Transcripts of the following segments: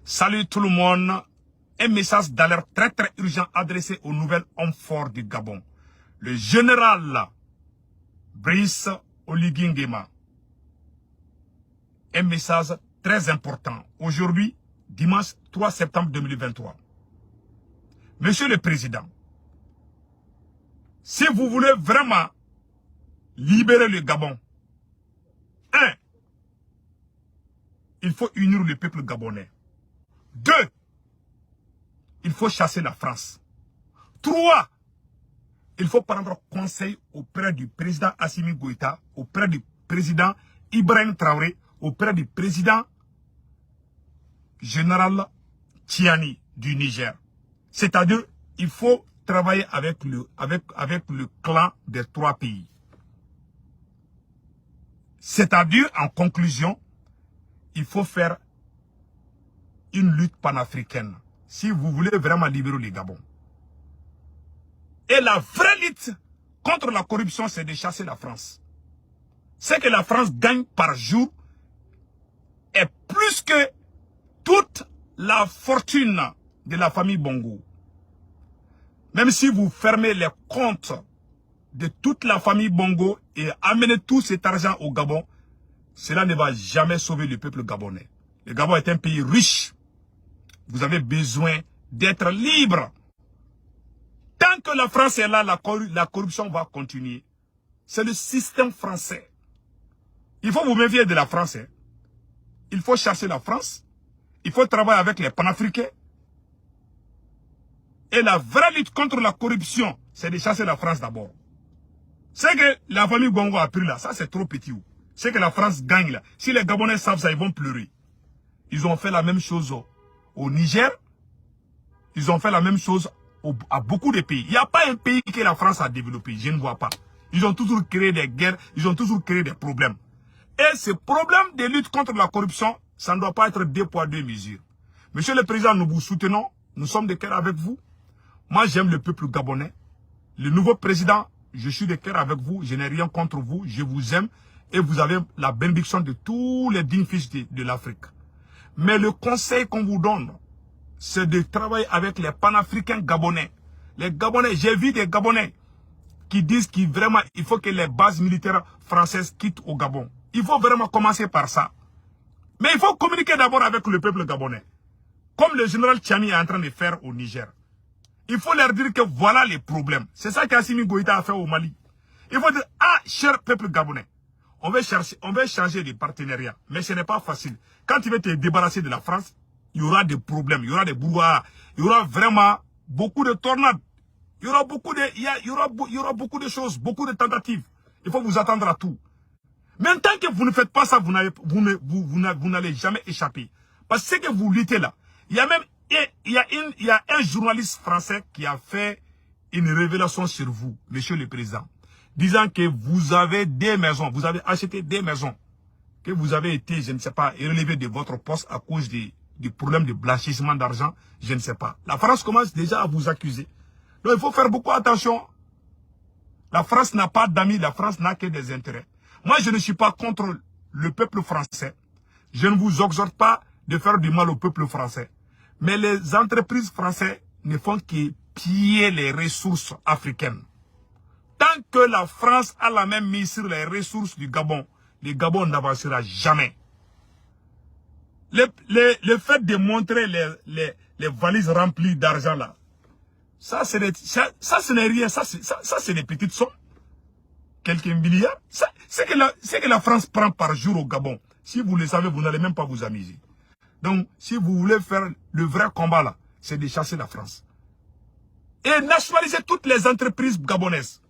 Salut tout le monde. Un message d'alerte très urgent adressé au nouvel homme fort du Gabon. Le général Brice Oligui Nguema. Un message très important. Aujourd'hui, dimanche 3 septembre 2023. Monsieur le Président, si vous voulez vraiment libérer le Gabon, il faut unir le peuple gabonais. 2, il faut chasser la France. 3, il faut prendre conseil auprès du président Assimi Goïta, auprès du président Ibrahim Traoré, auprès du président général Tiani du Niger. C'est-à-dire, il faut travailler avec le clan des 3 pays. C'est-à-dire, en conclusion, il faut faire une lutte panafricaine si vous voulez vraiment libérer le Gabon. Et la vraie lutte contre la corruption, c'est de chasser la France. Ce que la France gagne par jour est plus que toute la fortune de la famille Bongo. Même si vous fermez les comptes de toute la famille Bongo et amenez tout cet argent au Gabon, cela ne va jamais sauver le peuple gabonais. Le Gabon est un pays riche. Vous avez besoin d'être libre. Tant que la France est là, la corruption va continuer. C'est le système français. Il faut vous méfier de la France. Il faut chasser la France. Il faut travailler avec les panafricains. Et la vraie lutte contre la corruption, c'est de chasser la France d'abord. Ce que la famille Bongo a pris là, ça c'est trop petit. Ce que la France gagne là, si les Gabonais savent ça, ils vont pleurer. Ils ont fait la même chose au Niger. Ils ont fait la même chose à beaucoup de pays. Il n'y a pas un pays que la France a développé, je ne vois pas. Ils ont toujours créé des guerres, ils ont toujours créé des problèmes. Et ce problème de lutte contre la corruption, ça ne doit pas être 2 poids 2 mesures. Monsieur le Président, nous vous soutenons, nous sommes de cœur avec vous. Moi, j'aime le peuple gabonais. Le nouveau président, je suis de cœur avec vous, je n'ai rien contre vous, je vous aime et vous avez la bénédiction de tous les dignes fils de l'Afrique. Mais le conseil qu'on vous donne, c'est de travailler avec les panafricains gabonais. Les Gabonais, j'ai vu des Gabonais qui disent qu'il vraiment, il faut que les bases militaires françaises quittent au Gabon. Il faut vraiment commencer par ça. Mais il faut communiquer d'abord avec le peuple gabonais. Comme le général Tiani est en train de faire au Niger. Il faut leur dire que voilà les problèmes. C'est ça qu'Assimi Goïta a fait au Mali. Il faut dire, cher peuple gabonais, on va changer de partenariat. Mais ce n'est pas facile. Quand tu veux te débarrasser de la France, il y aura des problèmes, il y aura des brouillards, il y aura vraiment beaucoup de tornades. Il y aura beaucoup de choses, beaucoup de tentatives. Il faut vous attendre à tout. Mais tant que vous ne faites pas ça, vous n'allez jamais échapper. Parce que ce que vous luttez là, il y a un journaliste français qui a fait une révélation sur vous, monsieur le président, disant que vous avez des maisons, vous avez acheté des maisons, que vous avez été, je ne sais pas, relevé de votre poste à cause du problème de blanchissement d'argent, je ne sais pas. La France commence déjà à vous accuser. Donc il faut faire beaucoup attention. La France n'a pas d'amis, la France n'a que des intérêts. Moi, je ne suis pas contre le peuple français. Je ne vous exhorte pas de faire du mal au peuple français. Mais les entreprises françaises ne font que piller les ressources africaines. Tant que la France a la même mise sur les ressources du Gabon, le Gabon n'avancera jamais. Le fait de montrer les valises remplies d'argent là, ça ce n'est rien, ça c'est des petites sommes. Quelques milliards. C'est que la France prend par jour au Gabon. Si vous le savez, vous n'allez même pas vous amuser. Donc, si vous voulez faire le vrai combat là, c'est de chasser la France. Et nationaliser toutes les entreprises gabonaises.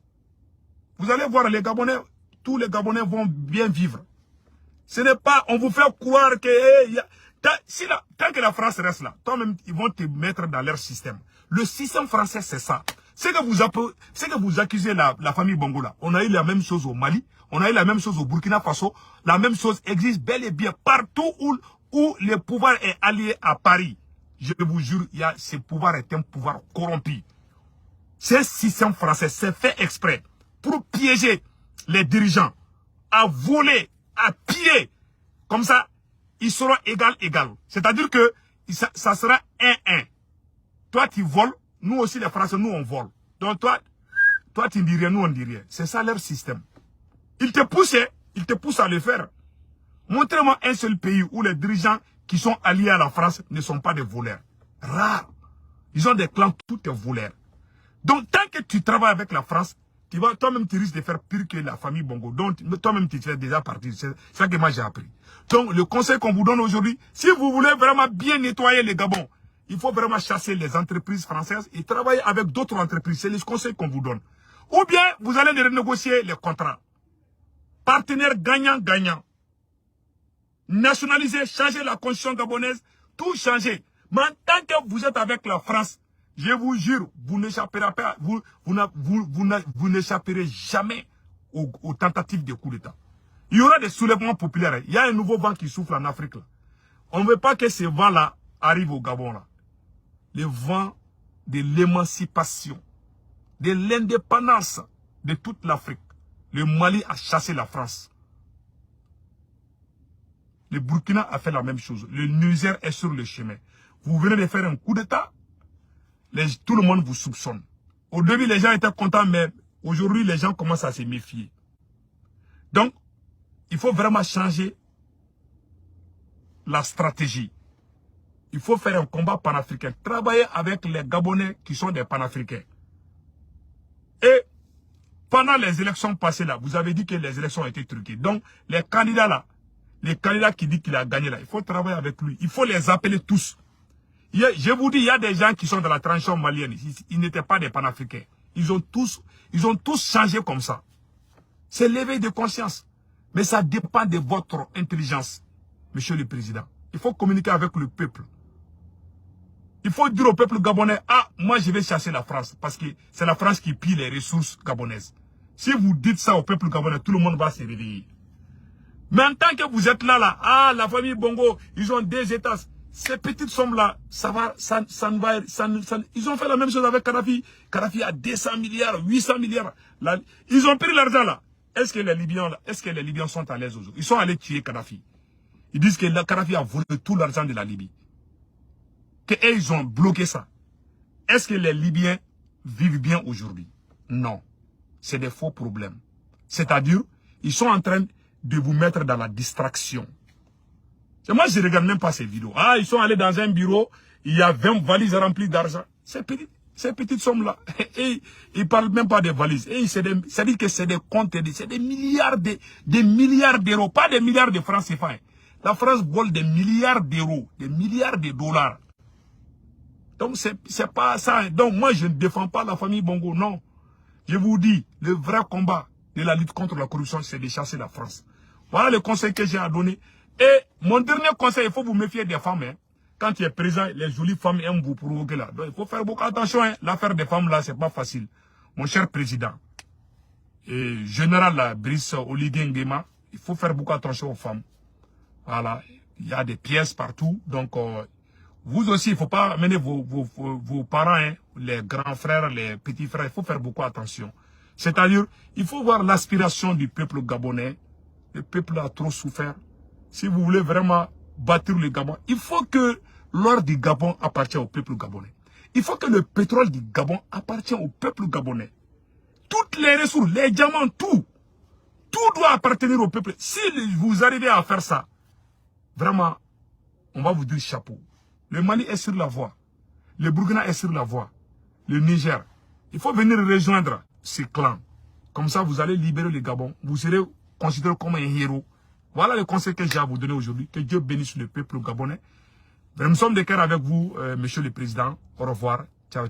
Vous allez voir, les Gabonais, tous les Gabonais vont bien vivre. Ce n'est pas, on vous fait croire que... tant que la France reste là, toi-même, ils vont te mettre dans leur système. Le système français, c'est ça. C'est que vous accusez la famille Bongo là. On a eu la même chose au Mali, on a eu la même chose au Burkina Faso. La même chose existe bel et bien partout où le pouvoir est allié à Paris. Je vous jure, ce pouvoir est un pouvoir corrompu. Ce système français, c'est fait exprès pour piéger les dirigeants, à voler, à piller. Comme ça, ils seront égal. C'est-à-dire que ça sera 1-1. Toi, tu voles. Nous aussi, les Français, nous, on vole. Donc, toi, tu ne dis rien, nous, on ne dit rien. C'est ça leur système. Ils te poussent à le faire. Montrez-moi un seul pays où les dirigeants qui sont alliés à la France ne sont pas des voleurs. Rare. Ils ont des clans, tout est voleurs. Donc, tant que tu travailles avec la France, toi-même, tu risques de faire pire que la famille Bongo. Donc, toi-même, tu fais déjà partie. C'est ça que moi, j'ai appris. Donc, le conseil qu'on vous donne aujourd'hui, si vous voulez vraiment bien nettoyer les Gabon, il faut vraiment chasser les entreprises françaises et travailler avec d'autres entreprises. C'est le conseil qu'on vous donne. Ou bien, vous allez renégocier les contrats. Partenaires gagnant-gagnant. Nationaliser, changer la constitution gabonaise, tout changer. Mais en tant que vous êtes avec la France, je vous jure, vous n'échapperez pas, vous n'échapperez jamais aux tentatives de coup d'État. Il y aura des soulèvements populaires. Il y a un nouveau vent qui souffle en Afrique. Là. On ne veut pas que ce vent-là arrive au Gabon. Là. Le vent de l'émancipation, de l'indépendance de toute l'Afrique. Le Mali a chassé la France. Le Burkina a fait la même chose. Le Niger est sur le chemin. Vous venez de faire un coup d'État. Tout le monde vous soupçonne. Au début, les gens étaient contents, mais aujourd'hui, les gens commencent à se méfier. Donc, il faut vraiment changer la stratégie. Il faut faire un combat panafricain. Travailler avec les Gabonais qui sont des panafricains. Et pendant les élections passées là, vous avez dit que les élections ont été truquées. Donc, les candidats là, les candidats qui disent qu'il a gagné là, il faut travailler avec lui. Il faut les appeler tous. Je vous dis, il y a des gens qui sont dans la transition malienne. Ils n'étaient pas des panafricains. Ils ont tous changé comme ça. C'est l'éveil de conscience. Mais ça dépend de votre intelligence, monsieur le président. Il faut communiquer avec le peuple. Il faut dire au peuple gabonais, ah, moi je vais chasser la France. Parce que c'est la France qui pille les ressources gabonaises. Si vous dites ça au peuple gabonais, tout le monde va se réveiller. Mais en tant que vous êtes là, ah, la famille Bongo, ils ont des États. Ces petites sommes-là, ils ont fait la même chose avec Kadhafi. Kadhafi a 200 milliards, 800 milliards. Là, ils ont pris l'argent là. Est-ce que les Libyens sont à l'aise aujourd'hui? Ils sont allés tuer Kadhafi. Ils disent que Kadhafi a volé tout l'argent de la Libye. Ils ont bloqué ça. Est-ce que les Libyens vivent bien aujourd'hui? Non. C'est des faux problèmes. C'est-à-dire, ils sont en train de vous mettre dans la distraction. Et moi, je ne regarde même pas ces vidéos. Ah, ils sont allés dans un bureau, il y a 20 valises remplies d'argent. Ces petites sommes-là. Et ils ne parlent même pas des valises. Et ça dit que c'est des comptes, c'est des milliards d'euros, pas des milliards de francs CFA. La France vole des milliards d'euros, des milliards de dollars. Donc, c'est pas ça. Donc, moi, je ne défends pas la famille Bongo, non. Je vous dis, le vrai combat de la lutte contre la corruption, c'est de chasser la France. Voilà le conseil que j'ai à donner. Et mon dernier conseil, il faut vous méfier des femmes. Hein. Quand tu es présent, les jolies femmes aiment vous provoquer là. Donc, il faut faire beaucoup attention. Hein. L'affaire des femmes là, c'est pas facile. Mon cher président, et général là, Brice Oligui Nguema, il faut faire beaucoup attention aux femmes. Voilà. Il y a des pièces partout. Donc, vous aussi, il ne faut pas amener vos parents, hein, les grands frères, les petits frères. Il faut faire beaucoup attention. C'est-à-dire, il faut voir l'aspiration du peuple gabonais. Le peuple a trop souffert. Si vous voulez vraiment bâtir le Gabon, il faut que l'or du Gabon appartienne au peuple gabonais. Il faut que le pétrole du Gabon appartienne au peuple gabonais. Toutes les ressources, les diamants, tout doit appartenir au peuple. Si vous arrivez à faire ça, vraiment, on va vous dire chapeau. Le Mali est sur la voie. Le Burkina est sur la voie. Le Niger. Il faut venir rejoindre ces clans. Comme ça, vous allez libérer le Gabon. Vous serez considéré comme un héros. Voilà le conseil que j'ai à vous donner aujourd'hui. Que Dieu bénisse le peuple gabonais. Nous sommes de cœur avec vous, monsieur le président. Au revoir. Ciao.